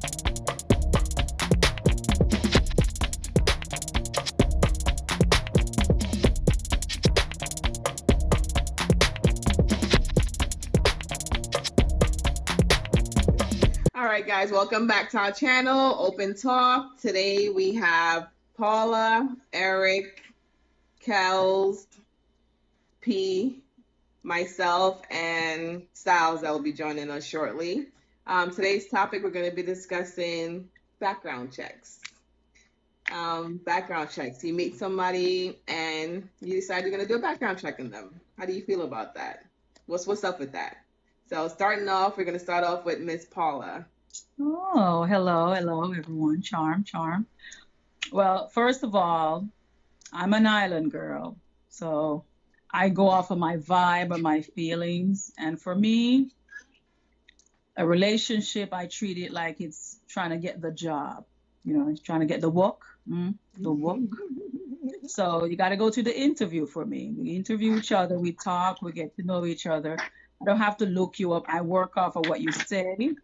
All right, guys, welcome back to our channel, Open Talk. Today we have Paula, Eric, Kels, P, myself, and Styles that will be joining us shortly. Today's topic, we're going to be discussing background checks. Background checks. You meet somebody and you decide you're going to do a background check on them. How do you feel about that? What's up with that? So starting off, we're going to start off with Miss Paula. Oh, hello, everyone. Charm. Well, first of all, I'm an island girl, so I go off of my vibe and my feelings. And for me, a relationship, I treat it like it's trying to get the job. It's trying to get the work, the work. So you got to go to the interview for me. We interview each other, we talk, we get to know each other. I don't have to look you up. I work off of what you say,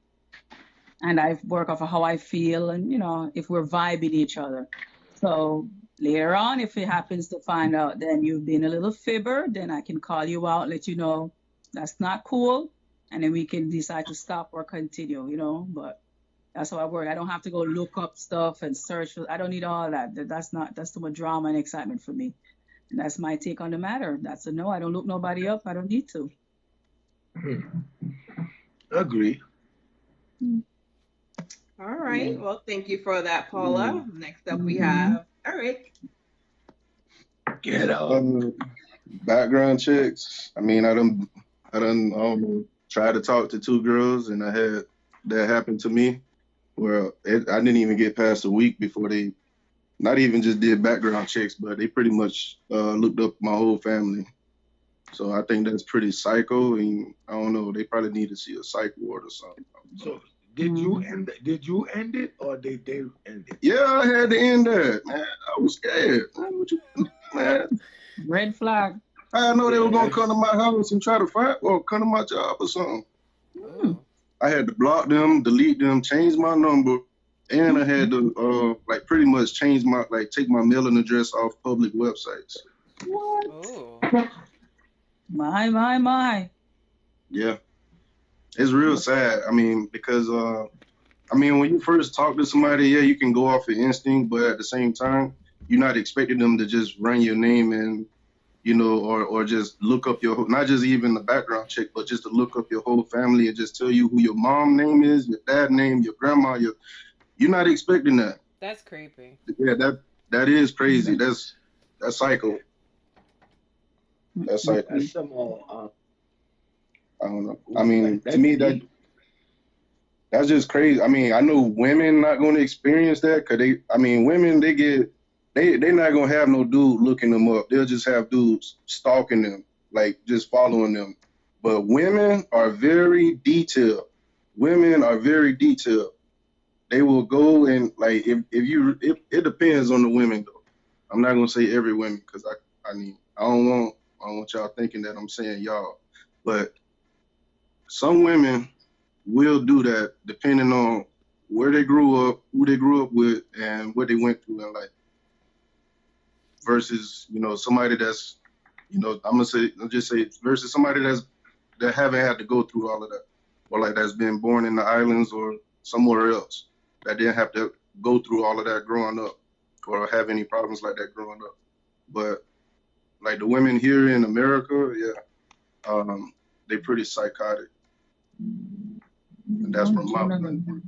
and I work off of how I feel, and if we're vibing each other. So later on, if it happens to find out then you've been a little fibber, then I can call you out, let you know that's not cool, and then we can decide to stop or continue. But that's how I work. I don't have to go look up stuff and search. I don't need all that. That's too much drama and excitement for me. And that's my take on the matter. That's a no. I don't look nobody up. I don't need to. Agree. All right. Well, thank you for that, Paula. Next up, we have Eric. Get up. Background checks. I mean, I done tried to talk to two girls, and I had that happen to me where I didn't even get past a week before they not even just did background checks, but they pretty much looked up my whole family. So I think that's pretty psycho, and I don't know. They probably need to see a psych ward or something. So did you end? Did you end it, or did they end it? Yeah, I had to end that. Man, I was scared. Man, Red flag. I know they were gonna come to my house and try to fight or come to my job or something. I had to block them, delete them, change my number, and I had to pretty much change take my mailing address off public websites. What? Oh. My. Yeah, it's real sad. I mean, because when you first talk to somebody, yeah, you can go off of instinct, but at the same time, you're not expecting them to just run your name and or just look up not just even the background check, but just to look up your whole family and just tell you who your mom name is, your dad name, your grandma. You're not expecting that. That's creepy. Yeah, that is crazy. That's psycho. That's psycho. That's some more. I don't know. I mean, to me, that's just crazy. I mean, I know women not going to experience that because women, they're not going to have no dude looking them up. They'll just have dudes stalking them, like just following them. But women are very detailed. They will go and it depends on the women though. I'm not going to say every woman because I don't want y'all thinking that I'm saying y'all, but some women will do that depending on where they grew up, who they grew up with, and what they went through in life. Versus, somebody that's, versus somebody that haven't had to go through all of that, or that's been born in the islands or somewhere else that didn't have to go through all of that growing up or have any problems like that growing up. But the women here in America, yeah, they pretty psychotic. And that's from my opinion.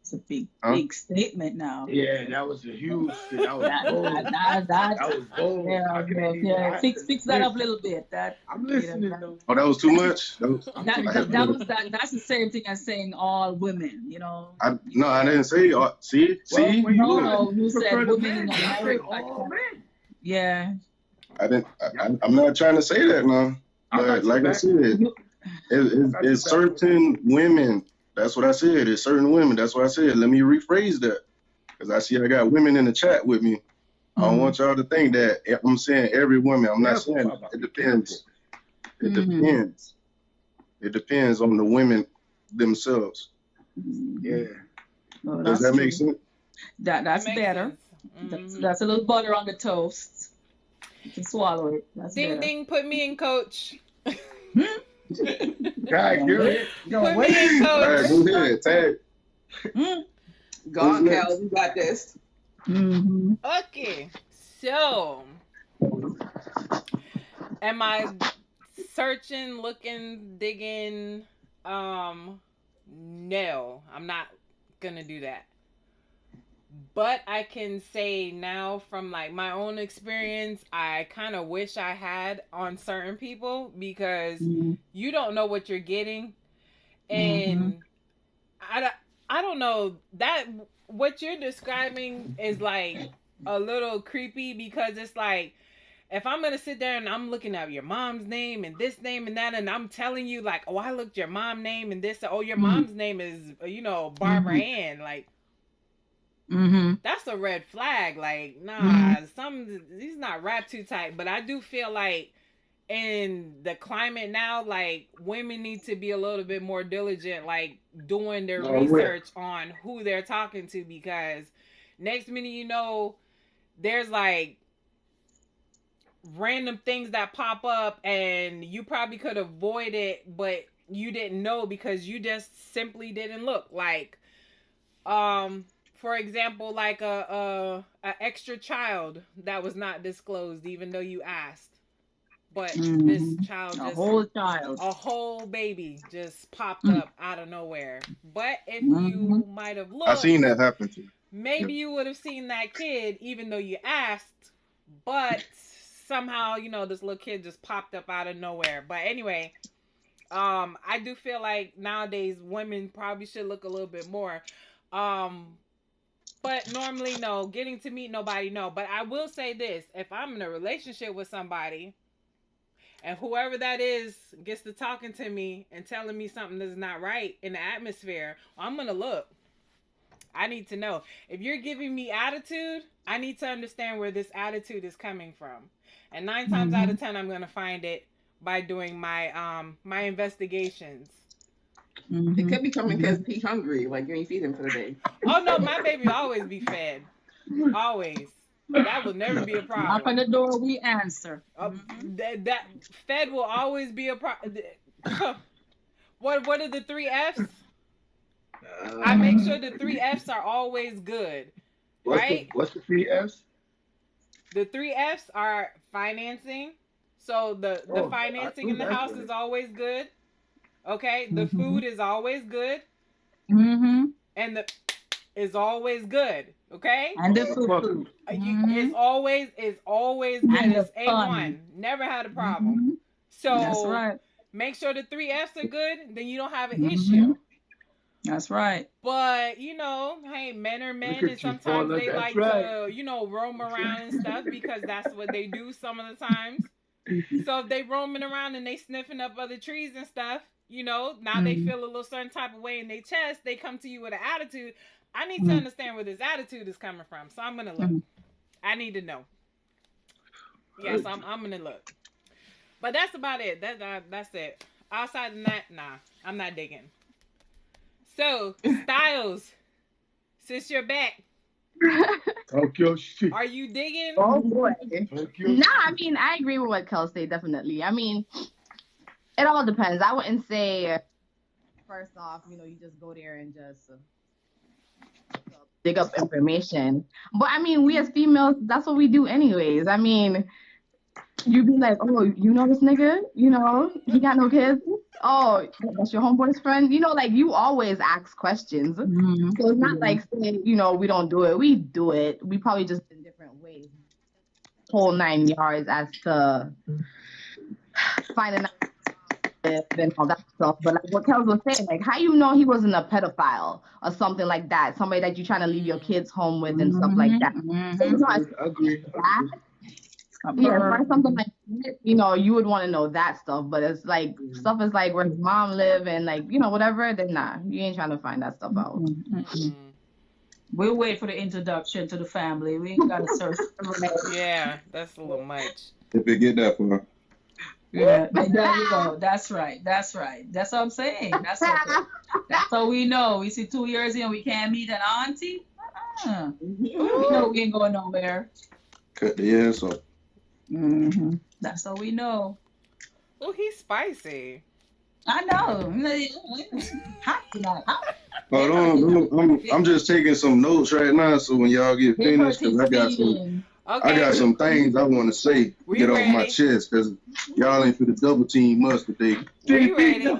It's a big statement now. Yeah, that was a huge. That was bold. That was bold. Yeah. Fix that up a little bit. I'm listening though. Oh, that was too much. That's the same thing as saying all women. I didn't say. See. No, you said women in America. Yeah. I'm not trying to say that now. But like I said, it's certain women. That's what I said. It's certain women. That's what I said. Let me rephrase that. Because I see I got women in the chat with me. I don't want y'all to think that I'm saying every woman. I'm not saying that. It depends. It depends. It depends on the women themselves. Yeah. Well, Does that's that make true. sense? That's It makes better. sense. That's a little butter on the toast. You can swallow it. That's Ding better. ding, put me in, coach. God, Don't you wait. Don't Put wait. me in, All right, coach. go ahead. Tag. Mm. Go Who's on, next? Kels. You got this. Mm-hmm. Okay, so am I searching, looking, digging? No, I'm not gonna do that. But I can say now from like my own experience, I kind of wish I had on certain people because Mm-hmm. you don't know what you're getting, Mm-hmm. and I don't know that what you're describing is like a little creepy because it's like if I'm gonna sit there and I'm looking at your mom's name and this name and that, and I'm telling you like, oh, I looked your mom name and this, oh, your mom's name is Barbara Ann, like Mm-hmm. that's a red flag. Like, Mm-hmm. these not wrapped too tight, but I do feel like in the climate now, like women need to be a little bit more diligent, like doing their Oh, well. research on who they're talking to because next minute you know, there's like random things that pop up and you probably could avoid it, but you didn't know because you just simply didn't look. Like, for example, like a extra child that was not disclosed even though you asked. But this Mm-hmm. child A just whole child. a whole baby just popped up out of nowhere. But if Mm-hmm. you might have I seen looked, that happen too. maybe you would have seen that kid even though you asked, but somehow, this little kid just popped up out of nowhere. But anyway, I do feel like nowadays women probably should look a little bit more. Um, but normally no, getting to meet nobody, no. But I will say this, if I'm in a relationship with somebody and whoever that is gets to talking to me and telling me something that's not right in the atmosphere, I'm gonna look. I need to know. If you're giving me attitude, I need to understand where this attitude is coming from. And 9 times out Mm-hmm. of 10, I'm gonna find it by doing my investigations. It Mm-hmm. could be coming because he's hungry. Like you ain't feed him for the day. Oh no, my baby always be fed. Always. That will never be a Knock on problem. the door, we answer. Mm-hmm. That fed will always be a problem. What are the 3 F's? I make sure the 3 F's are always good, right? What's the 3 F's? The 3 F's are financing. So the Oh, I financing knew in the that's house right. is always good. Okay, the Mm-hmm. food is always good, Mm-hmm. and the is always good. Okay, And the Motherfucker. food. it's always good. And the It's fun. A1. Never had a problem. Mm-hmm. That's So right. make sure the 3 F's are good. Then you don't have an Mm-hmm. issue. That's right. But hey, men are Look men, and at you, sometimes Paula. they That's like right. to roam around and stuff because that's what they do some of the times. So if they roaming around and they sniffing up other trees and stuff, now they Mm-hmm. feel a little certain type of way in their chest. They come to you with an attitude. I need to understand where this attitude is coming from. So I'm gonna look. Mm-hmm. I need to know. Yes, I'm gonna look. But that's about it. That's it. Outside of that, nah, I'm not digging. So Styles, since you're back, Talk your shit. are you digging? Oh boy. Talk your No, shit. I mean I agree with what Kel said, definitely. I mean, it all depends. I wouldn't say first off, you just go there and just dig up information. But I mean, we as females, that's what we do anyways. I mean, you'd be like, oh, you know this nigga? He got no kids? Oh, that's your homeboy's friend? Like you always ask questions. Mm-hmm. So it's not like saying, we don't do it. We do it. We probably just in different ways. Whole 9 yards as to finding out and all that stuff. But like what Kels was saying, like how you know he wasn't a pedophile or something like that, somebody that you're trying to leave your kids home with and stuff like that. Mm-hmm. So, Agree. that, yeah, for something like that, you would want to know that stuff. But it's like stuff is like where his mom live and like whatever. Then nah, you ain't trying to find that stuff out. Mm-hmm. We'll wait for the introduction to the family. We ain't got to search. Yeah, that's a little much. If it get that far. Yeah, there you go. That's right. That's right. That's what I'm saying. That's okay. That's how we know. We see 2 years in, we can't meet an auntie. We know we ain't going nowhere. Cut the ass off. That's how we know. Oh, he's spicy. I know. Hot tonight. Hot. Hold on, I'm just taking some notes right now, so when y'all get Big finished, hurt cause his feelings. I Okay. got some things I want to say, We get off my ready? chest, cause y'all ain't for the double team us today. We ready? I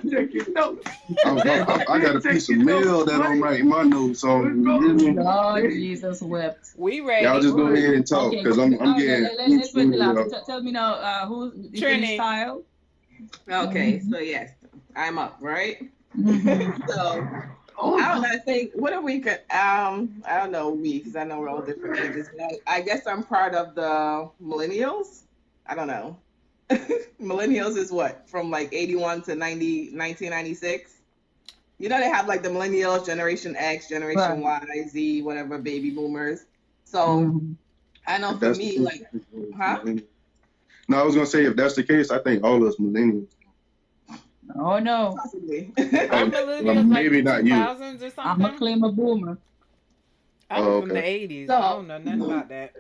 got a piece of mail that I'm writing my notes on. You hear me? Lord Jesus wept. We ready? Y'all just go ahead and talk, Okay, cause I'm let's getting. wait till after. Tell me now, who's the Trini. style? Okay, so yes, I'm up, right? Mhm. So I don't know. I think what are we? I don't know because I know we're all different ages. But I guess I'm part of the millennials. I don't know. Millennials is what from like 81 to 1996. You know they have like the millennials, Generation X, Generation Y, Z, whatever, baby boomers. So Mhm. I know If for that's the me, case, like, huh? No, I was gonna say if that's the case, I think all of us millennials. Oh no, Possibly. Our Well, millennials like maybe the not you. 2000s or I'm a something. claim a boomer. I'm Oh, from the okay. 80s. So I don't know nothing about that.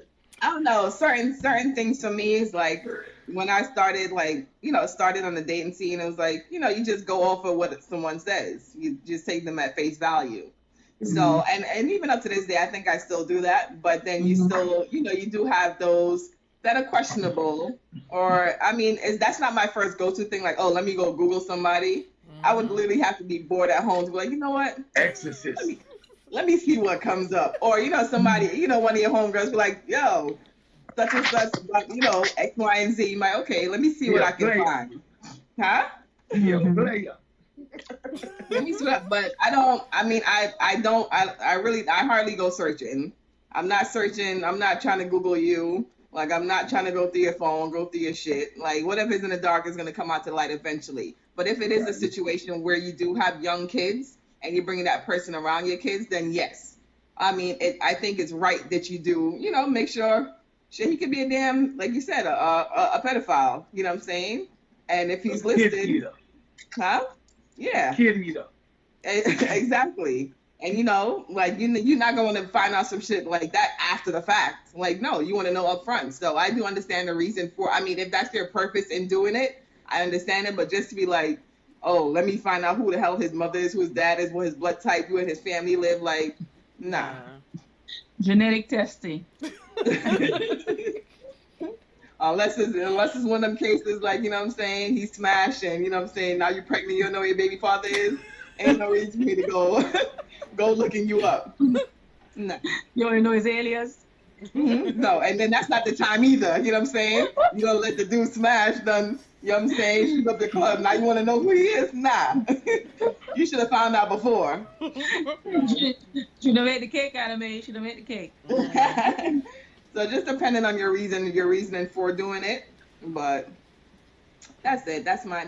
I don't know. Certain things for me is like when I started, like, started on the dating scene, it was like, you just go off of what someone says. You just take them at face value. So, and even up to this day, I think I still do that. But then you still, you do have those that are questionable. Or, I mean, that's not my first go-to thing. Like, oh, let me go Google somebody. I would literally have to be bored at home to be like, you know what? Exorcist. Let me see what comes up. Or, somebody, one of your homegirls be like, yo, such and such, X, Y, and Z. You might, okay, let me see what I can find. Huh? Player. Let me see what, but I hardly go searching. I'm not searching. I'm not trying to Google you. Like, I'm not trying to go through your phone, go through your shit. Like, whatever's in the dark is going to come out to light eventually. But if it is a situation where you do have young kids and you're bringing that person around your kids, then yes. I mean, I think it's right that you do, make sure, shit, he could be a damn, like you said, a pedophile. You know what I'm saying? And if he's Kid listed, eater. huh? Yeah, Kid eater. exactly. And like you're not going to find out some shit like that after the fact. Like, no, you want to know up front. So I do understand the reason for. I mean, if that's their purpose in doing it, I understand it. But just to be like, oh, let me find out who the hell his mother is, who his dad is, what his blood type, where his family live. Like, nah. Genetic testing. Unless it's one of them cases like, what I'm saying, he's smashed and, what I'm saying, now you're pregnant, you don't know who your baby father is, ain't no reason for me to go looking you up. No. You want to know his alias? No, and then that's not the time either, you know what I'm saying? You don't let the dude smash done, you know what I'm saying, shoot up the club, now you want to know who he is? Nah. You should have found out before. Should have made the cake out of me. Should have made the cake. So just depending on your reasoning for doing it, but that's it. That's my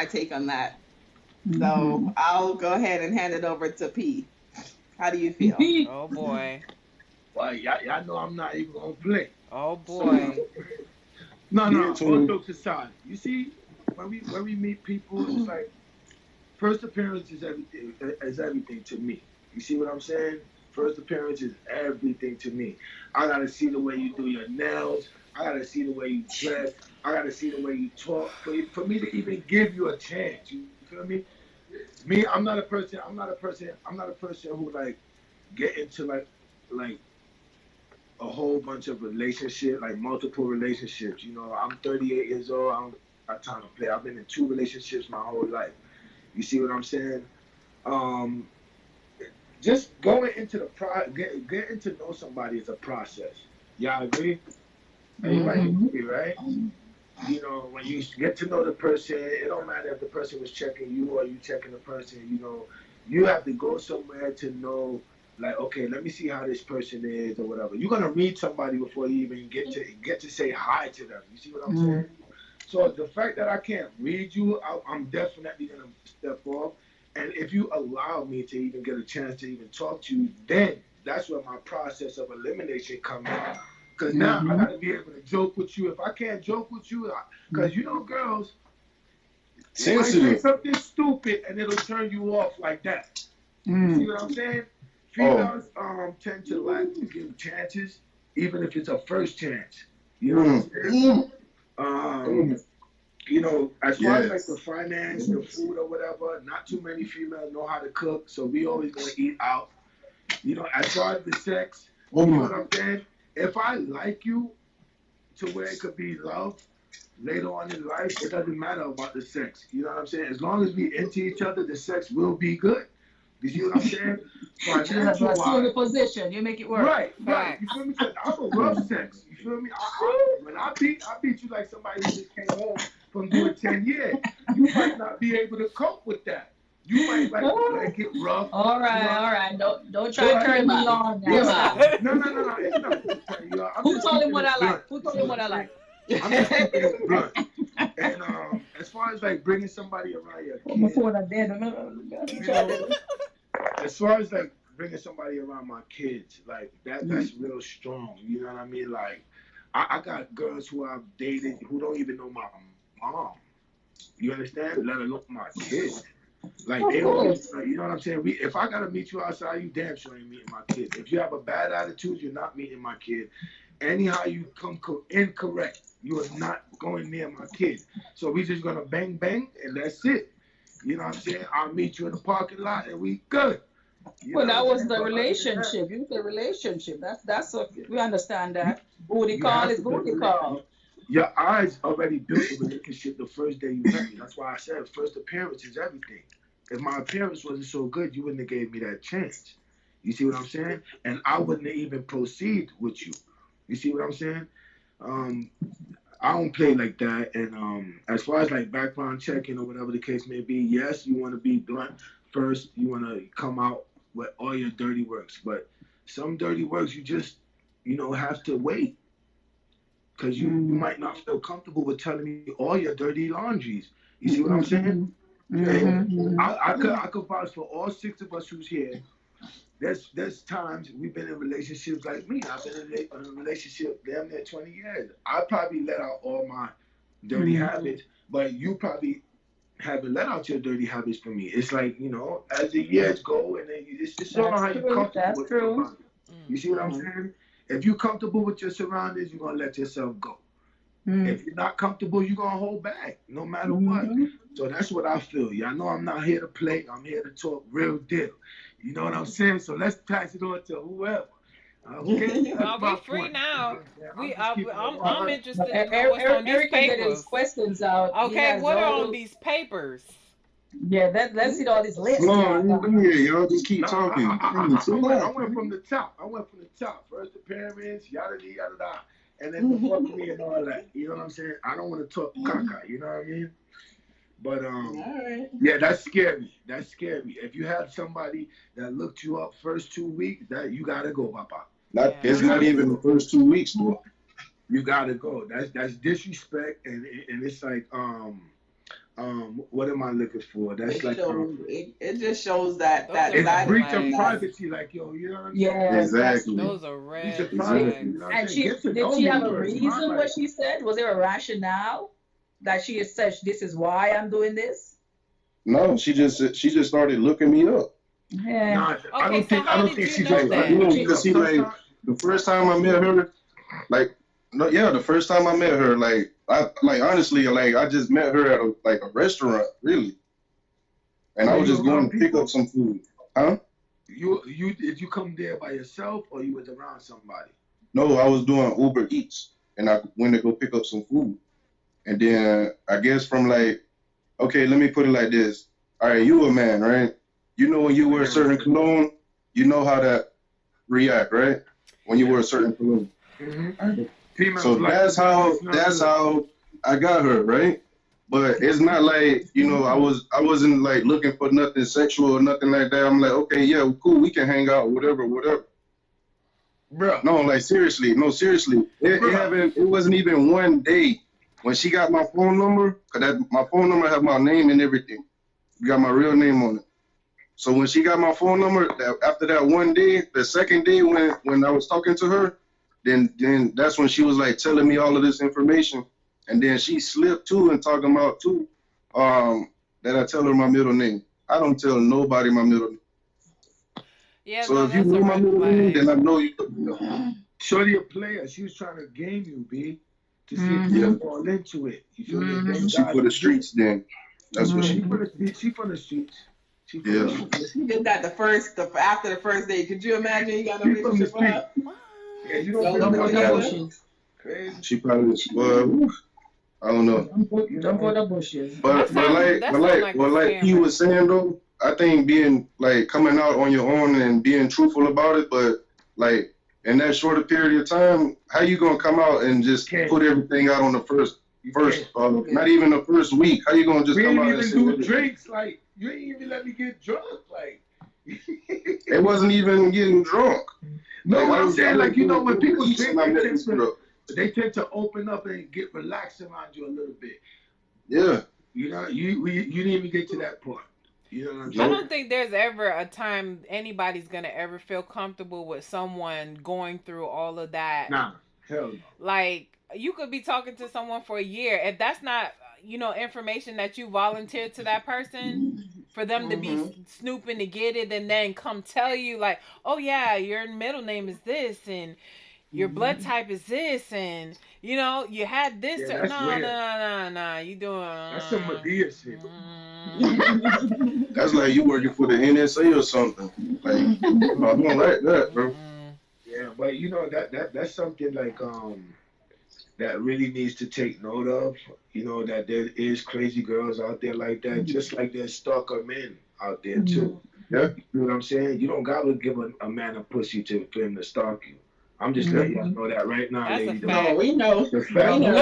take on that. So I'll go ahead and hand it over to P. How do you feel? Oh boy. Well, y'all know I'm not even gonna play. Oh boy. No. All jokes aside, you see, when we meet people, it's like first appearance is everything to me. You see what I'm saying? First appearance is everything to me. I gotta see the way you do your nails. I gotta see the way you dress. I gotta see the way you talk. For me to even give you a chance, you feel me? Me, I'm not a person who like get into like a whole bunch of relationships, like multiple relationships. I'm 38 years old. I don't got time to play. I've been in 2 relationships my whole life. You see what I'm saying? Just going into getting to know somebody is a process. Y'all agree? Everybody agree, right? When you get to know the person, it don't matter if the person was checking you or you checking the person. You have to go somewhere to know, like, okay, let me see how this person is or whatever. You're gonna read somebody before you even get to say hi to them. You see what I'm saying? So the fact that I can't read you, I'm definitely gonna step off. And if you allow me to even get a chance to even talk to you, then that's where my process of elimination comes in. Because now I got to be able to joke with you. If I can't joke with you, because you know girls, they might say something stupid and it'll turn you off like that. You see what I'm saying? Females tend to like to give chances, even if it's a first chance. You know what I'm saying? You know, as far as like the finance, the food or whatever, not too many females know how to cook, so we always gonna eat out. You know, as far as the sex, you know what I'm saying? If I like you to where it could be love later on in life, it doesn't matter about the sex. You know what I'm saying? As long as we into each other, the sex will be good. You see what I'm saying? Financial wise, position, you make it work. Right. You feel me? Because I would love sex. You feel me? When I beat you like somebody who just came home from doing 10 years, you might not be able to cope with that. You might like it rough. All right. Don't try to turn me on now. No. It's not. Who told him what I like? Who told him what I like? I'm just keeping it blunt. And as far as like bringing somebody around your kids, as far as like bringing somebody around my kids, like that's real strong. You know what I mean? Like I got girls who I've dated who don't even know my mom. You understand? Let alone my kids. Like they always, like, you know what I'm saying? If I gotta meet you outside, you damn sure ain't meeting my kid. If you have a bad attitude, you're not meeting my kid. Anyhow you come incorrect, you are not going near my kid. So we just gonna bang and that's it. You know what I'm saying? I'll meet you in the parking lot and we good. Well, that was the relationship. You the relationship. That's what we understand that. Booty call is booty call. Your eyes already built a relationship the first day you met me. That's why I said first appearance is everything. If my appearance wasn't so good, you wouldn't have gave me that chance. You see what I'm saying? And I wouldn't have even proceed with you. You see what I'm saying? I don't play like that. And as far as like background checking or whatever the case may be, yes, you want to be blunt first. You want to come out with all your dirty works. But some dirty works, you just, have to wait. Because you might not feel comfortable with telling me all your dirty laundries. You see what I'm saying? I could vouch for all 6 of us who's here. There's times we've been in relationships like me. I've been in a relationship damn near 20 years. I probably let out all my dirty habits, but you probably haven't let out your dirty habits for me. It's like, as the years go, and then it's all how you're comfortable with somebody. You see what I'm saying? If you're comfortable with your surroundings, you're going to let yourself go. If you're not comfortable, you're going to hold back, no matter what. So that's what I feel. Y'all know I'm not here to play. I'm here to talk real deal. You know what I'm saying? So let's pass it on to whoever. Okay? I'll be free now. I'm interested in know what's on these papers. Questions out. Okay, what are on these papers? Yeah, let's see all these lists. Y'all just keep talking. I went from the top. First appearance, yada yada, and then the fuck me and all that. You know what I'm saying? I don't want to talk caca. You know what I mean? But yeah, that's scary. If you have somebody that looked you up first 2 weeks, that you gotta go, papa. It's not even the first 2 weeks, though. You gotta go. That's disrespect, and it's like what am I looking for? That's it just shows that it's breach of privacy, like you know what I'm saying? Yeah, exactly. Those are red flags. And did she have a reason what she said? Was there a rationale that she said this is why I'm doing this? No, she just started looking me up. Yeah. Nah, I don't think she just because see, like the first time I met her, the first time I met her, honestly, I just met her at a restaurant, really. And I was just going to pick up some food. Huh? Did you come there by yourself or you was around somebody? No, I was doing Uber Eats and I went to go pick up some food. And then I guess from okay, let me put it like this. All right, you a man, right? You know when you wear a certain cologne, you know how to react, right? When you wear a certain cologne. Mm-hmm. So that's how I got her, right? But it's not like, I wasn't like looking for nothing sexual or nothing like that. I'm like, okay, yeah, cool, we can hang out, whatever. Bro. No, seriously. It wasn't even one day when she got my phone number, because my phone number have my name and everything. You got my real name on it. So when she got my phone number, after that one day, the second day when I was talking to her, then that's when she was like telling me all of this information, and then she slipped too and talking about too, that I tell her my middle name. I don't tell nobody my middle name. Yeah, So no, if you that's a know my red middle name, flag. then I know you. Shorty a player. She was trying to game you, B, to see if Mhm. you fall into it. You feel me? Thank She God for the you streets then. That's what did. she She for did. the streets. She for the streets. She for Yeah. the streets. She did that after the first date. Could you imagine you got a She from the relationship with street. her? What? Yeah, you Y'all don't Don't living put feel the me? together? bushes. Crazy. She probably I don't know. Don't put the bushes. But That sound like a like he scammer. was saying though, I think being like coming out on your own and being truthful about it, but like in that shorter period of time, how you gonna come out and just Can't. put everything out on the first can't. not even the first week? How you gonna just We come ain't out even and say do everything? drinks. Like, you ain't even let me get drunk. Like, It wasn't even getting drunk. no, Like, what I I'm was saying, like, you know, when people each drink, and I met this girl. they tend to open up and get relaxed around you a little bit. Yeah. You know, you didn't even get to that part. You know what I'm I saying? don't think there's ever a time anybody's gonna ever feel comfortable with someone going through all of that. Nah, hell no. Like, you could be talking to someone for a year. If that's not, information that you volunteered to that person, for them to be snooping to get it and then come tell you, like, oh yeah, your middle name is this and your blood type is this, and you had this. Yeah, that's weird. No, you doing That's some Medea shit. That's like you working for the NSA or something. Like, I don't like that, bro. Yeah, but you know that's something like that really needs to take note of. You know that there is crazy girls out there like that, just like there's stalker men out there too. Yeah. You know what I'm saying? You don't gotta give a man a pussy for him to stalk you. I'm just letting y'all know that right now, That's a ladies. fact. No, we know. The We fact, know.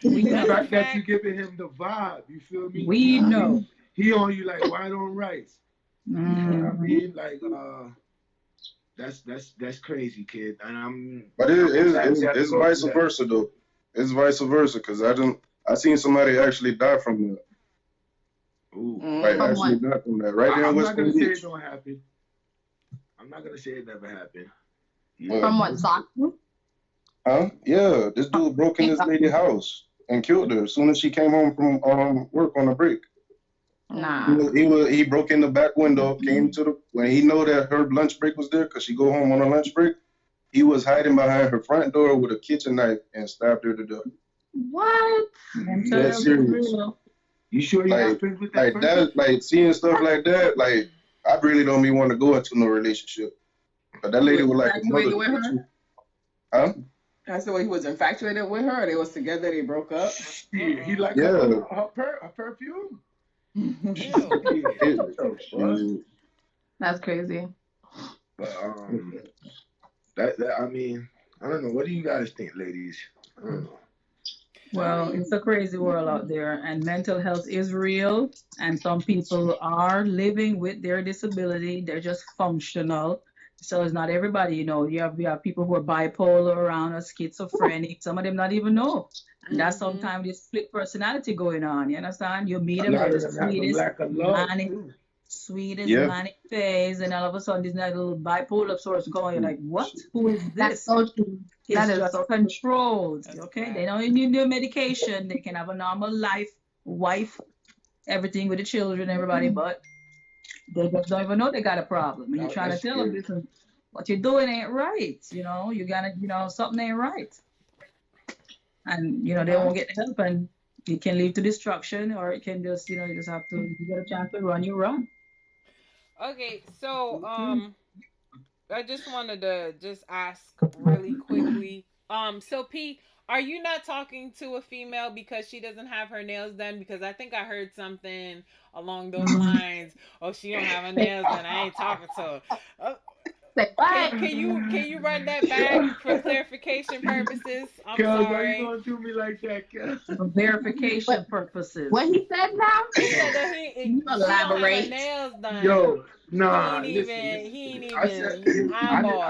the fact that you giving him the vibe, you feel me? We know. He on you like white on rice. You know what I mean? Like that's crazy, kid. And But it's vice versa though. It's vice versa because I seen somebody actually die from that. Ooh. Like actually die from that. Right there in I'm West not gonna Palm say Beach. it don't happen. I'm not gonna say it never happened. From what, stalking? Huh? Yeah, this dude broke in this lady's house and killed her as soon as she came home from work on a break. Nah. He broke in the back window, came to when he know that her lunch break was there because she go home on a lunch break. He was hiding behind her front door with a kitchen knife and stabbed her to death. What? That's serious. You sure you like, not friends with that like person? that, like seeing stuff like that, like I really don't even want to go into no relationship. But that lady was like a mother. With her? Huh? That's the way he was infatuated with her. They was together. They broke up. He liked her perfume. That's crazy. But that I mean, I don't know. What do you guys think, ladies? I don't know. Well, it's a crazy world out there, and mental health is real. And some people are living with their disability; they're just functional. So it's not everybody, you have people who are bipolar around or schizophrenic. Some of them not even know. And that's sometimes this split personality going on. You understand? You meet them, they're the sweetest manic phase, and all of a sudden this little bipolar source going. You're like, what? Who is this? That's so true. It's just controlled. Okay, they don't need their medication. They can have a normal life, wife, everything with the children, everybody, but they just don't even know they got a problem. And you're trying to tell them, listen, what you're doing ain't right. You gotta, something ain't right. And they won't get the help, and it can lead to destruction, or it can just, you just have to. You get a chance to run, you run. Okay, so I just wanted to just ask really quickly. So P, are you not talking to a female because she doesn't have her nails done? Because I think I heard something along those lines. Oh, she don't have her nails done. I ain't talking to her. Can you run that back for clarification purposes? I'm sorry. Why you gonna do me like that, Kel? For verification purposes. What he said now? He said that she don't have her nails done. Yo, nah, he ain't even eyeballing.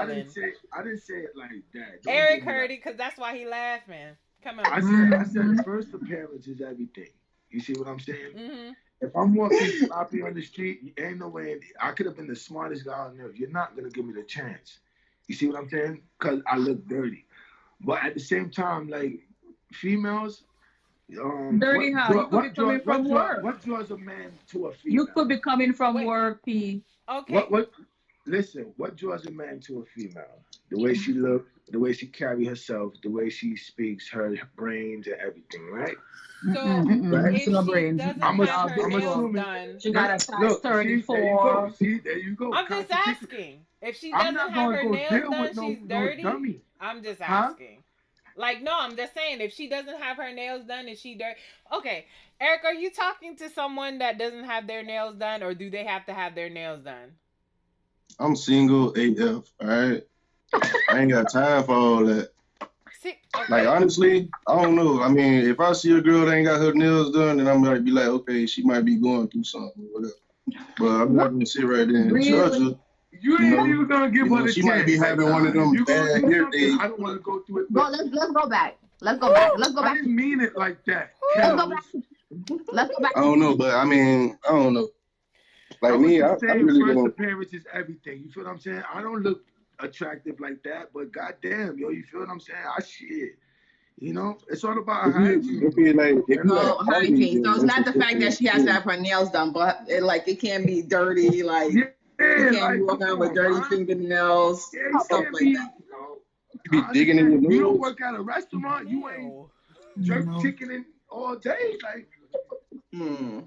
I didn't say it like that. Eric heard it because that's why he laughing. Come on. I said first appearance is everything. You see what I'm saying? Mm-hmm. If I'm walking sloppy on the street, ain't no way. I could have been the smartest guy on earth. You're not gonna give me the chance. You see what I'm saying? Because I look dirty. But at the same time, like females, Dirty how? You could be coming from work. what draws a man to a You female? could be coming from Wait. work, P. Okay. What? Listen, what draws a man to a female? The way she look, the way she carry herself, the way she speaks, her brains and everything, right? So Right? if she No brains. doesn't I'm have her I'm nails assuming- done, She got a size Look, 34. See, there you go. I'm just Contradiction. asking. If she I'm doesn't not have gonna her go nails deal done, with she's no dirty. dummy. I'm just Huh? asking. Like, no, I'm just saying, if she doesn't have her nails done, is she dirty? Okay, Eric, are you talking to someone that doesn't have their nails done, or do they have to have their nails done? I'm single AF, all right? I ain't got time for all that. See, okay. Like, honestly, I don't know. I mean, if I see a girl that ain't got her nails done, then I might be like, okay, she might be going through something or whatever. But I'm not going to sit right there and Really? judge her. You You know, ain't even gonna give her the she chance. might be having one of them You gonna bad do hair something, days. I don't want to go through it. Well, let's go back. Let's go back. Let's go I back. didn't mean it like that. Let's go Kels. back. Let's go back. I don't know, but I mean, I don't know. Like me, I saying really first don't. appearance is everything. You feel what I'm saying? I don't look attractive like that, but goddamn, yo, you feel what I'm saying? I shit. You know, it's all about hygiene. If you No, like hygiene. So it's not the that's fact that she has to have her nails done, but it can be dirty. Like you Yeah, can't walk around with dirty fingernails, Yeah, you stuff can't like be, that. you know, You be digging in your you don't nose. work at a restaurant, you ain't Ew. jerk No. chicken in all day. Like, Hmm.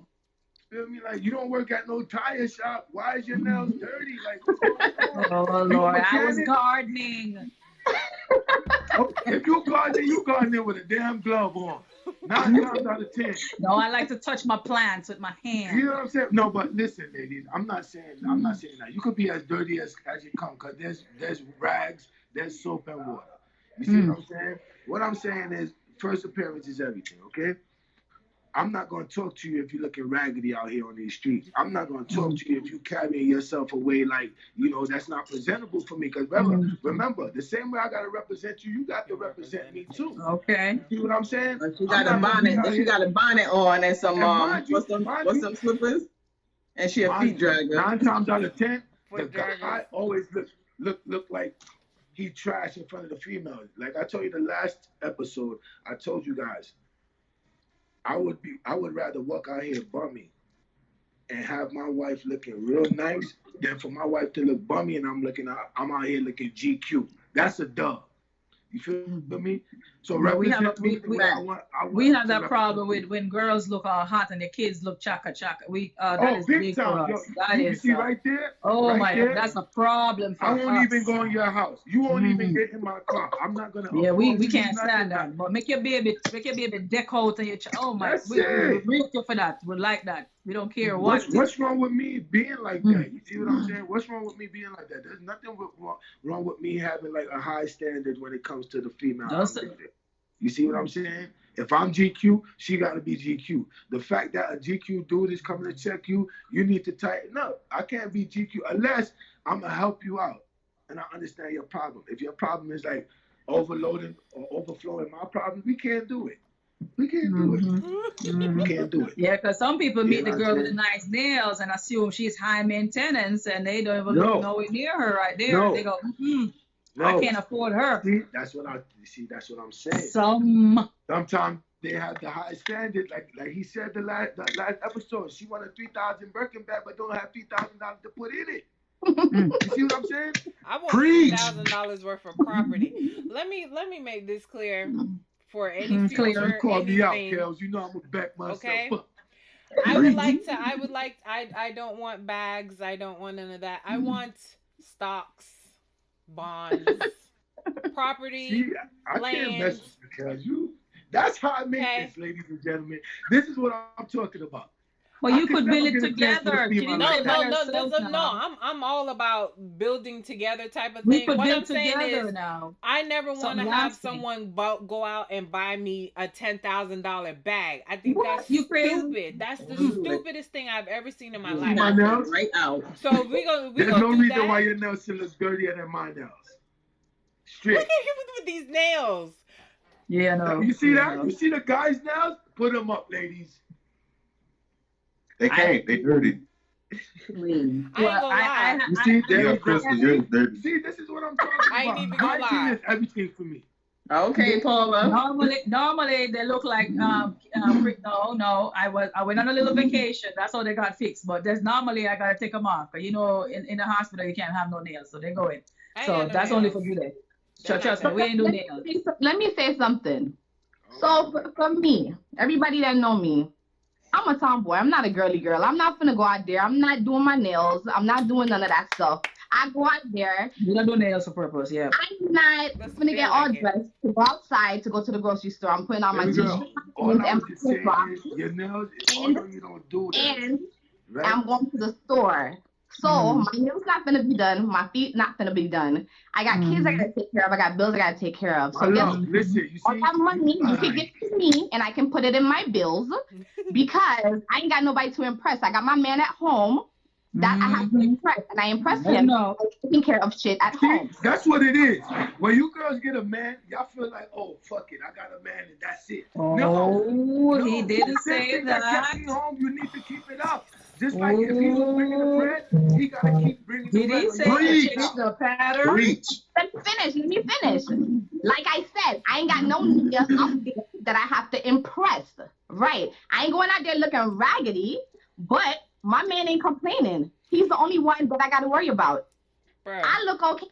feel me? Like, you don't work at no tire shop. Why is your nails dirty? Like, what's going on? Oh, You a Lord. I was mechanic? gardening. If you gardening with a damn glove on. 9 times out of 10. No, I like to touch my plants with my You hand. know what I'm saying? No, but listen, ladies, I'm not saying that. You could be as dirty as you come, because there's rags, there's soap and water. You see what I'm saying? What I'm saying is first appearance is everything, okay? I'm not going to talk to you if you're looking raggedy out here on these streets. I'm not going to talk to you if you carrying yourself away like, that's not presentable for me. Because remember, the same way I got to represent you, you got to represent me too. Okay. You see what I'm saying? If she got a bonnet, on and some mind you, what's some slippers, and she a feet dragger. 9 times out of 10, the Foot guy draggers. always look like he trash in front of the females. Like I told you the last episode, I told you guys, I would rather walk out here bummy and have my wife looking real nice than for my wife to look bummy and I'm out here looking GQ. That's a dub. You feel me? So Well, we have represent me the way I want We have to that represent problem me. with when girls look all hot and their kids look chaka chaka. That Oh, is big big for time. us. Yo, That you is. see right there? Oh right my there? God, that's a problem for I us. won't even go in your house. You won't even get in my car. I'm not gonna. Yeah, we afford can't nothing. stand that. But make your baby deck out and your oh my, That's we it. real you for that. We like that. We don't care what. What's wrong with me being like that? You see what I'm saying? What's wrong with me being like that? There's nothing wrong with me having like a high standard when it comes to the female. That's I'm it. dating. You see what I'm saying? If I'm GQ, she got to be GQ. The fact that a GQ dude is coming to check you, you need to tighten up. I can't be GQ unless I'm going to help you out and I understand your problem. If your problem is like overloading or overflowing my problem, we can't do it. We can't do it. We can't do it. Yeah, because some people meet the know girl what I'm with the nice nails and assume she's high maintenance and they don't even No. look nowhere near her right there. No. They go, No. I can't afford her. See, that's what I'm saying. Sometimes they have the high standard, like he said the last episode. She wanted 3,000 Birkin bag, but don't have $3,000 to put in it. You see what I'm saying? I want Preach. $3,000 worth of property. Let me make this clear for any Clear. future Call me out, anything. Kels. You know I'm gonna back myself Okay. up. I don't want bags. I don't want none of that. I want stocks, bonds, property, See, I land. can't mess with you, Kels. That's high maintenance, ladies and gentlemen. This is what I'm talking about. Well, you I could could build never it get a chance to together. be Can my you No, life. do no, that no, yourself no. now? I'm all about building together type of We thing. could What build I'm saying together is, now. I never want to Something have lasting. someone go out and buy me a $10,000 bag. I think What? that's You crazy? stupid. That's the stupidest thing I've ever seen in my My life. nails? Right out. So we gonna There's no do reason that. why your nails should look dirtier than my nails. Look Straight. at him with these nails. Yeah, no. You see that? No. You see the guys' nails? Put them up, ladies. They can't. They dirty. Clean. I ain't gonna lie. You see, They there got you go. Crystal, you're dirty. See, this is what I'm talking I ain't about. even gonna Hygiene lie. is everything for me. Okay, Paula. Normally they look like no. I went on a little vacation. That's how they got fixed. But there's normally I gotta take them off. But in the hospital you can't have no nails, so they go in. So that's only for today. Trust me, we ain't do nails. Let me say something. So for me, everybody that know me, I'm a tomboy. I'm not a girly girl. I'm not gonna go out there. I'm not doing my nails. I'm not doing none of that stuff. I go out there. You don't do nails for purpose, yeah. I'm not gonna get all dressed to go outside to go to the grocery store. I'm putting on my t-shirt all I was just saying is your nails, although you don't do that. And right? I'm going to the store. So my nails not gonna be done. My feet not gonna be done. I got kids I gotta take care of. I got bills I gotta take care of. So listen, you see, all that money you can give to me, and I can put it in my bills because I ain't got nobody to impress. I got my man at home that I have to impress, and I impress him by taking care of shit at home. That's what it is. When you girls get a man, y'all feel like, oh fuck it, I got a man and that's it. No, he didn't say that. Kept me home, you need to keep it up. Just like if he was bringing the bread, he gotta keep bringing the bread. Did he say the pattern? Let me finish. Like I said, I ain't got no niggas out there that I have to impress. Right. I ain't going out there looking raggedy, but my man ain't complaining. He's the only one that I gotta worry about. Bro. I look okay.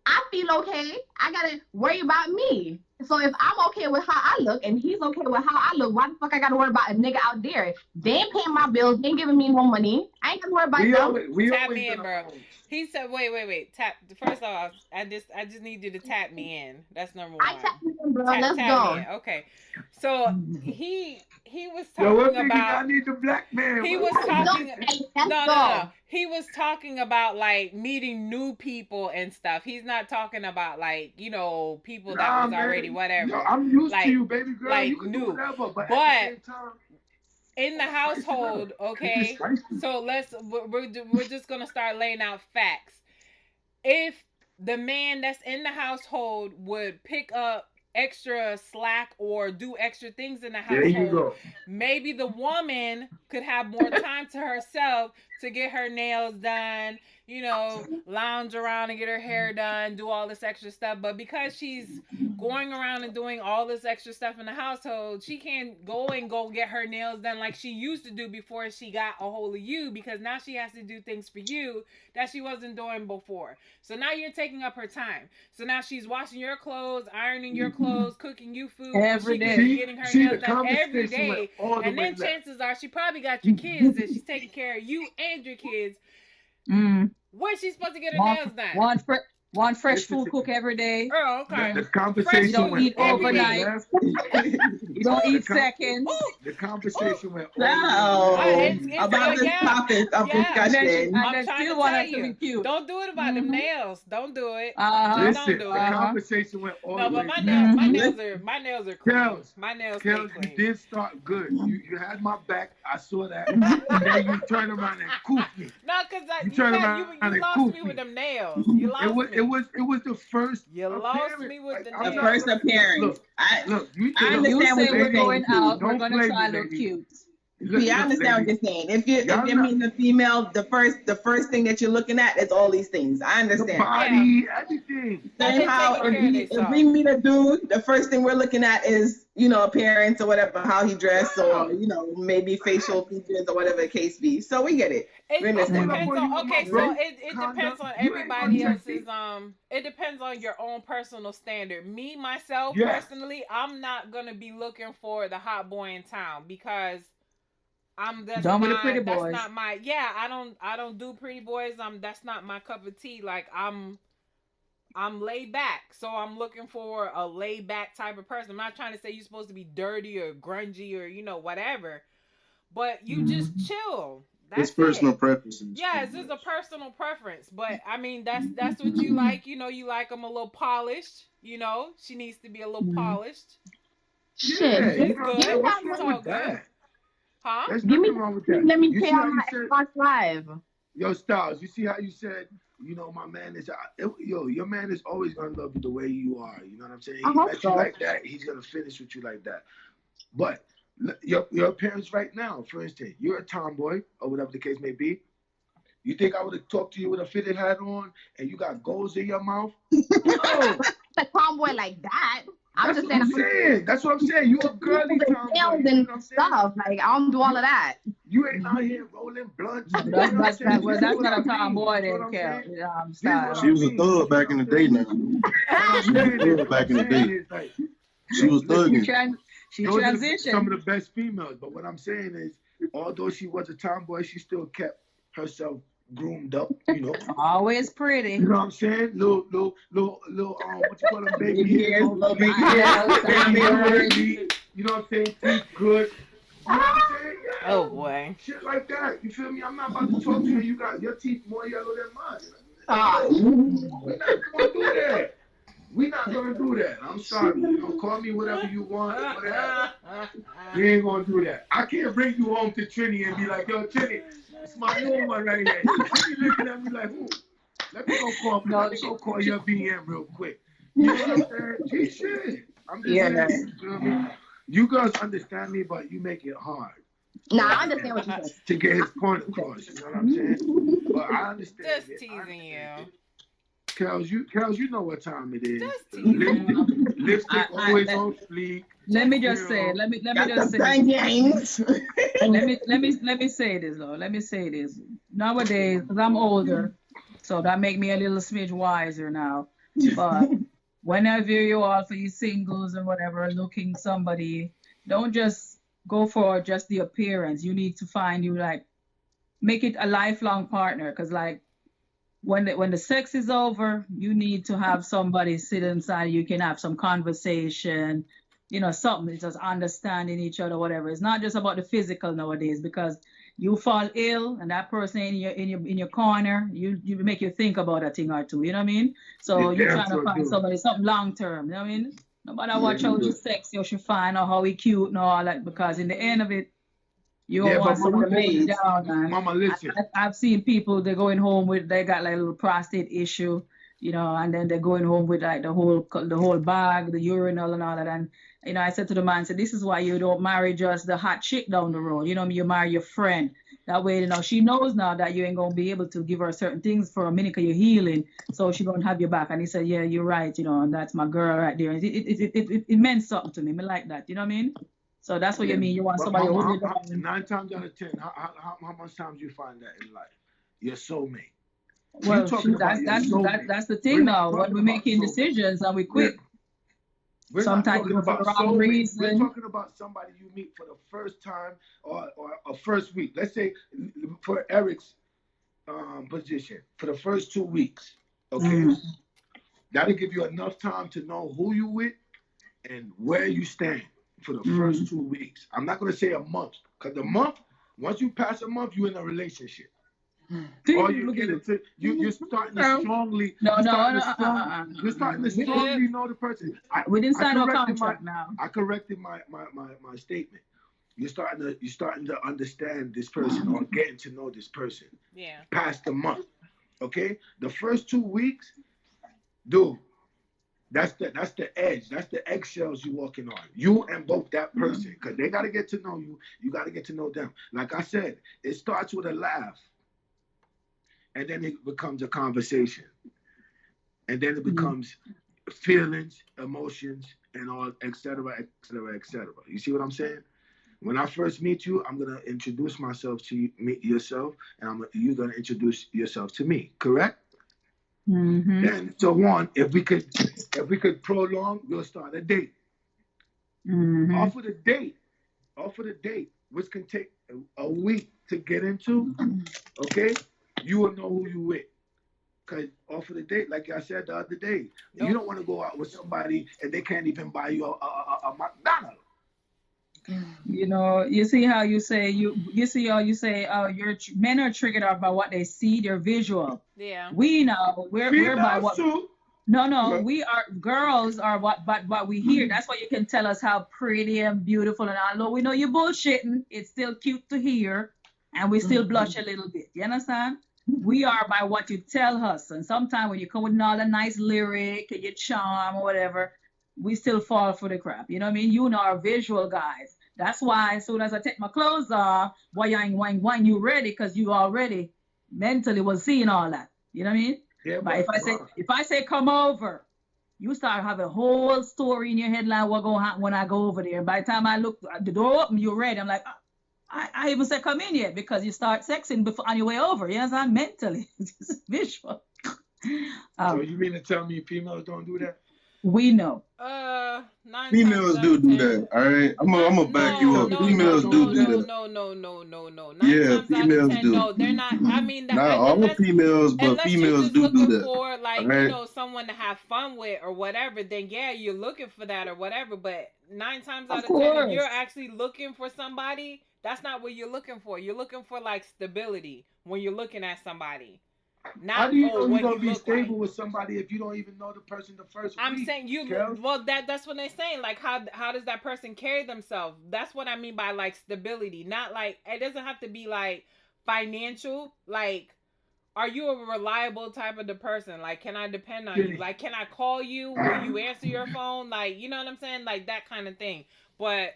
I feel okay. I gotta worry about me. So if I'm okay with how I look and he's okay with how I look, why the fuck I gotta worry about a nigga out there? They ain't paying my bills. They ain't giving me no money. I ain't gotta worry about them. Tap me in, bro. He said, wait. Tap. First off, I just need you to tap me in. That's number one. I tap you in, bro. Let's go. Okay. So he was talking about. I need the black man. He was talking. No. He was talking about like meeting new people and stuff. He's not talking about like people that was already whatever. Yo, I'm used to you, baby girl. Like you can new, do whatever, but at the same time, in the household, okay. So we're just gonna start laying out facts. If the man that's in the household would pick up extra slack or do extra things in the household, there you go. Maybe the woman could have more time to herself to get her nails done, lounge around and get her hair done, do all this extra stuff. But because she's going around and doing all this extra stuff in the household, she can't go get her nails done like she used to do before she got a hold of you, because now she has to do things for you that she wasn't doing before. So now you're taking up her time. So now she's washing your clothes, ironing your clothes, cooking you food every day, getting her nails done every day. And then chances are she probably got your kids and she's taking care of you and your kids. Where's she supposed to get her nails done? One fresh food cook every day. Oh, okay. The conversation you don't eat overnight. You don't eat seconds. The conversation went about this topic of discussion. I'm trying to tell you. Don't do it about them nails. Don't do it. Listen, don't do it. The conversation went all the way. No, but my nails are clean. My nails clean. You did start good. You had my back. I saw that. And then you turned around and cooped me. No, because you lost me with them nails. You lost me. It was the first. You lost me with the nails. The first appearance. I understand what we're going out. We're going to try to look cute. See, I understand what you're saying. If you're meeting a female, the first thing that you're looking at is all these things. I understand. The body, everything. Same how if we meet a dude, the first thing we're looking at is appearance or whatever, how he dressed, or maybe facial features or whatever the case be. So we get it. It depends on everybody else's it depends on your own personal standard. Me myself personally, I'm not gonna be looking for the hot boy in town because that's not my I don't do pretty boys. That's not my cup of tea. Like I'm laid back, so I'm looking for a laid back type of person. I'm not trying to say you're supposed to be dirty or grungy or whatever, but you just chill. That's personal preferences. Yeah, it's just a personal preference. But I mean, that's what you like. You like them a little polished. She needs to be a little polished. Shit, it's good. What's wrong with that? Huh? There's nothing wrong with that. Let me pay on my Xbox Live. Yo, Styles, you see how you said, my man is, your man is always going to love you the way you are. You know what I'm saying? He met you like that. He's going to finish with you like that. But your appearance right now, for instance, you're a tomboy or whatever the case may be. You think I would have talked to you with a fitted hat on and you got goals in your mouth? No, a tomboy like that. I'm That's just what I'm saying. saying. That's what I'm saying. You a girly tomboy. You know what And I'm saying? stuff. Like, I don't do all of that. You ain't out here rolling blunts. You know That's what I'm saying? well, This that's is what not I a mean. tomboy This is what then, I'm Kel. saying. Style. She was a thug back in the day now. What I'm saying is, Back in the day. is like, She was thugging. She those are transitioned. some of the best females. But what I'm saying is, although she was a tomboy, she still kept herself groomed up, you know. Always pretty. You know what I'm saying? Little, what you call them, baby Big hairs, ears, on little big fleek. ears, Baby ears. hairs, you know what I'm saying? Teeth good. You know what I'm saying? Yeah. Oh boy. Shit like that. You feel me? I'm not about to talk to you. You got your teeth more yellow than mine. We're not gonna do that. We're not gonna do that. I'm sorry. You know, call me whatever you want, whatever. We ain't gonna do that. I can't bring you home to Trini and be like, yo, Trini, it's my new one right here. Trini looking at me like, who? Let me go call your BM real quick. You know what I'm saying? Gee, shit. I'm just saying, you feel me? You girls understand me, but you make it hard. Nah, I understand what you're saying. To get his point across, you know what I'm saying? But I understand. Just it. teasing you. Kels, you know what time it is. Just teasing. Lipstick always on fleek. Let me just say, let me just say, let me say this though. Let me say this. Nowadays, because I'm older, so that make me a little smidge wiser now. But whenever you all for you singles and whatever looking somebody, don't just go for just the appearance. You need to find you like make it a lifelong partner. Because like when the sex is over, you need to have somebody sit inside. You can have some conversation. You know, something it's just understanding each other, whatever. It's not just about the physical nowadays because you fall ill and that person in your corner, you make you think about a thing or two. You know what I mean? So you're trying to find somebody something long term. You know what I mean? No matter what how you sexy or she fine or how he cute and all that, because in the end of it, you don't want somebody to hold you down, man. Mama, listen. I've seen people they're going home with they got like a little prostate issue, you know, and then they're going home with like the whole bag, the urinal and all that. And you know, I said to the man, I said, this is why you don't marry just the hot chick down the road. You know, you marry your friend. That way, you know, she knows now that you ain't gonna be able to give her certain things for a minute because you're healing, so she gonna have your back. And he said, yeah, you're right, you know, and that's my girl right there. And it meant something to me. I like that, you know what I mean? So that's what you mean. You want somebody who 9 times out of 10, how much times you find that in life? Your soulmate. Well, that's the thing now. When we're making decisions and we quit. Sometimes for the wrong reason. We're talking about somebody you meet for the first time or a first week. Let's say for Eric's position, for the first 2 weeks. Okay. That'll give you enough time to know who you with and where you stand for the first 2 weeks. I'm not gonna say a month, because the month, once you pass a month, you're in a relationship. Or you get into you're starting to strongly. You're starting to strongly know the person. We didn't sign a contract now. I corrected my statement. You're starting to understand this person or getting to know this person. Yeah. Past the month, okay. The first 2 weeks, dude. That's the edge. That's the eggshells you're walking on. You and both that person, because they got to get to know you. You got to get to know them. Like I said, it starts with a laugh. And then it becomes a conversation. And then it becomes feelings, emotions, and all, et cetera, et cetera, et cetera. You see what I'm saying? When I first meet you, I'm going to introduce myself to you, meet yourself, and you're going to introduce yourself to me, correct? Then, so one, if we could prolong, we'll start a date. Off of the date, which can take a week to get into, okay? You will know who you with. Because off of the date, like I said the other day, you don't want to go out with somebody and they can't even buy you a McDonald's. You know, you see how you say men are triggered out by what they see, their visual. Yeah. We know we're by what. Too. No, we are girls are what we hear. That's why you can tell us how pretty and beautiful, and although we know you're bullshitting, it's still cute to hear, and we still blush a little bit. You understand? We are by what you tell us, and sometimes when you come with all the nice lyric and your charm or whatever, we still fall for the crap. You know what I mean? You know our visual guys. That's why as soon as I take my clothes off, why you ready? Because you already mentally was seeing all that. You know what I mean? Yeah, But if I say come over, you start having a whole story in your head like what gonna happen when I go over there. By the time I look the door open, you're ready. I'm like, I even said come in yet because you start sexing before on your way over. You know, mentally, it's visual. So you mean to tell me females don't do that? We know. Females do that. All right, I'm gonna back you up. Females do that. No. Yeah, females do. No, they're not. I mean, not all females, but females do that. For like right? you know someone to have fun with or whatever, then yeah, you're looking for that or whatever. But 9 times out of 10, if you're actually looking for somebody, that's not what you're looking for. You're looking for like stability when you're looking at somebody. Not, how do you know you're gonna be stable with somebody if you don't even know the person the first I'm week? saying well that's what they're saying. Like how does that person carry themselves? That's what I mean by like stability. Not like it doesn't have to be like financial. Like, are you a reliable type of the person? Like, can I depend on you? Like, can I call you? Will you answer your phone? Like, you know what I'm saying? Like that kind of thing. But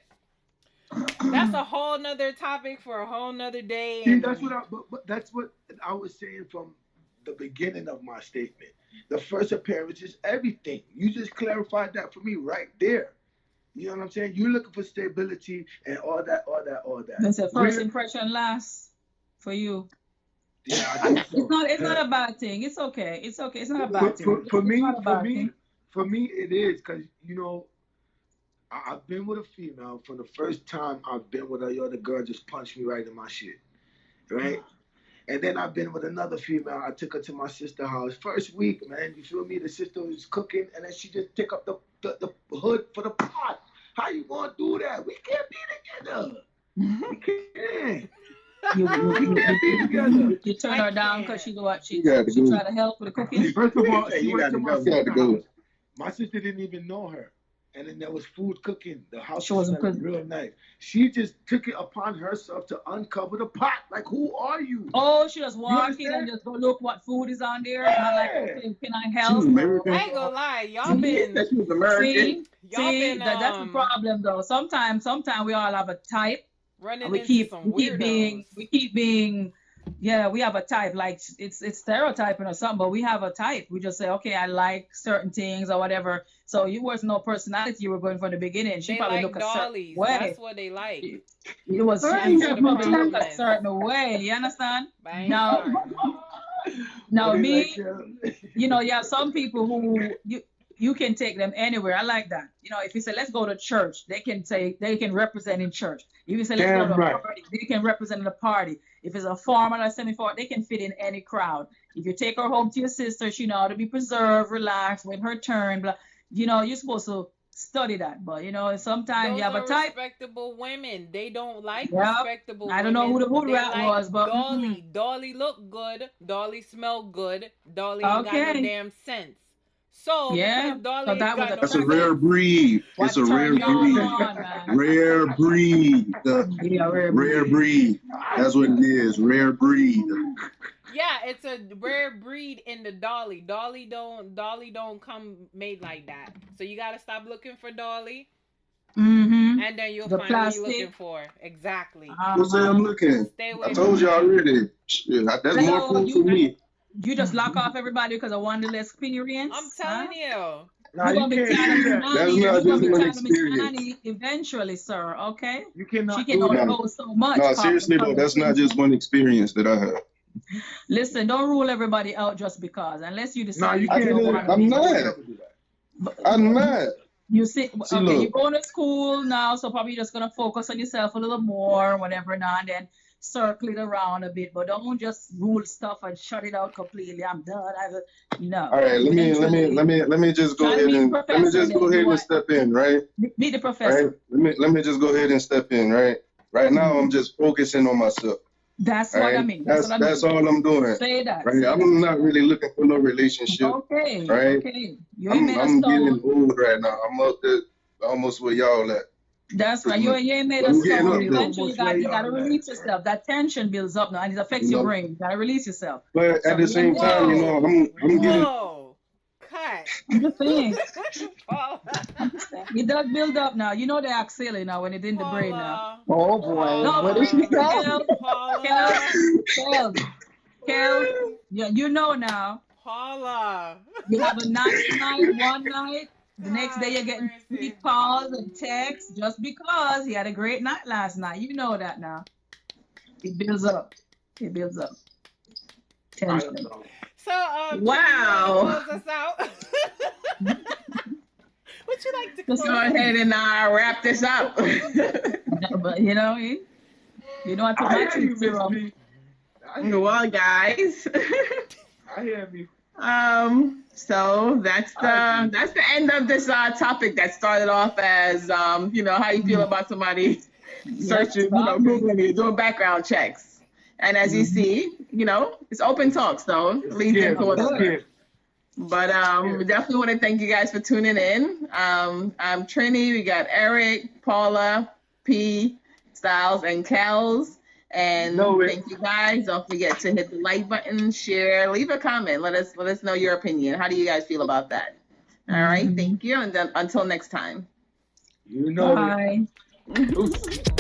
that's a whole nother topic for a whole nother day. See, that's what I was saying from the beginning of my statement. The first appearance is everything. You just clarified that for me right there. You know what I'm saying? You're looking for stability and all that. That's a first impression lasts for you. Yeah, I think so. It's not a bad thing. It's okay. It's okay. It's not a bad thing. For me, it is because you know I've been with a female. For the first time I've been with her, the girl just punched me right in my shit, right? And then I've been with another female. I took her to my sister's house. First week, man, you feel me? The sister was cooking, and then she just pick up the hood for the pot. How you gonna do that? We can't be together. We can't. We can't be together. You turn her down because she try to help with the cooking. First of all, she went to my sister's house. My sister didn't even know her. And then there was food cooking. The house was real nice. She just took it upon herself to uncover the pot. Like, who are you? Oh, she just walk in and just go look what food is on there. Yeah. I'm like, okay, can I help? I ain't gonna lie, y'all been. See, that's the problem though. Sometimes we all have a type. We keep being. Yeah, we have a type, like it's stereotyping or something, but we have a type. We just say, okay, I like certain things or whatever. So you was no personality you were going from the beginning. She probably look a certain way. That's what they like. It was probably look a certain way. You understand? Now me, you know, you have some people who you can take them anywhere. I like that. You know, if you say let's go to church, they can represent in church. If you say let's go to a party, they can represent in the party. If it's a formal or semi-formal, they can fit in any crowd. If you take her home to your sister, she know how to be preserved, relaxed, when her turn, blah. You know, you're supposed to study that. But you know, sometimes you have a type. Respectable women, they don't like respectable women. I don't know who the hood rat was, but Dolly look good, Dolly smell good, Dolly ain't got no damn sense. So yeah, Dolly that's a rare breed. It's a rare breed. Rare breed. Rare breed. That's what it is. Rare breed. Yeah, it's a rare breed in the Dolly. Dolly don't come made like that. So you gotta stop looking for Dolly. And then you'll find what you're looking for. Exactly. What's that I'm looking? I told you already. That's more food for me. You just lock off everybody because of one less experience. I'm telling you. You're gonna be tired of eventually, sir. Okay. You cannot. She can only go so much. No, seriously though, that's not just one experience that I have. Listen, don't rule everybody out just because, unless you decide. No, you can't. I'm not. You see, okay, you're going to school now, so probably you're just gonna focus on yourself a little more, whatever, now and then. Circle it around a bit, but don't just rule stuff and shut it out completely. I'm done. No. All right, let me just go ahead and step in, right? Be the professor. Right? Let me just go ahead and step in, right? Right now, I'm just focusing on myself. That's what I mean. That's all I'm doing. Say that. Right? I'm not really looking for no relationship. Okay. Right? Okay. I'm getting old right now. I'm up there almost where y'all at. That's right. You ain't made a story. Eventually, you got to release yourself. That tension builds up now, and it affects your brain. You got to release yourself. But at the same time, you know, I'm getting. Cut. I'm just saying. It does build up now. You know the axilla now when it's in the brain now. Oh boy. No, what is she Kel, yeah, you know now. Paula. You have a nice night, one night. The next day you're God getting mercy. 3 calls and texts just because he had a great night last night. You know that now. It builds up. It builds up. I don't Tension. know. So, Wow. you wanna close us out? Would you like to close Let's go us? ahead and wrap this up. But you know, I put I my hear you, truth Miss serum. B. I hear you. Well, guys. I hear you. So that's the end of this topic that started off as how you feel about somebody searching, Googling you, doing background checks. And as you see, it's open talk, so it leads into It's another. scary. But we definitely want to thank you guys for tuning in. I'm Trini, we got Eric, Paula, P, Styles, and Kels. And thank you guys. Don't forget to hit the like button, share, leave a comment. Let us know your opinion. How do you guys feel about that? All right, thank you. And then until next time. You know it. Bye. Oops.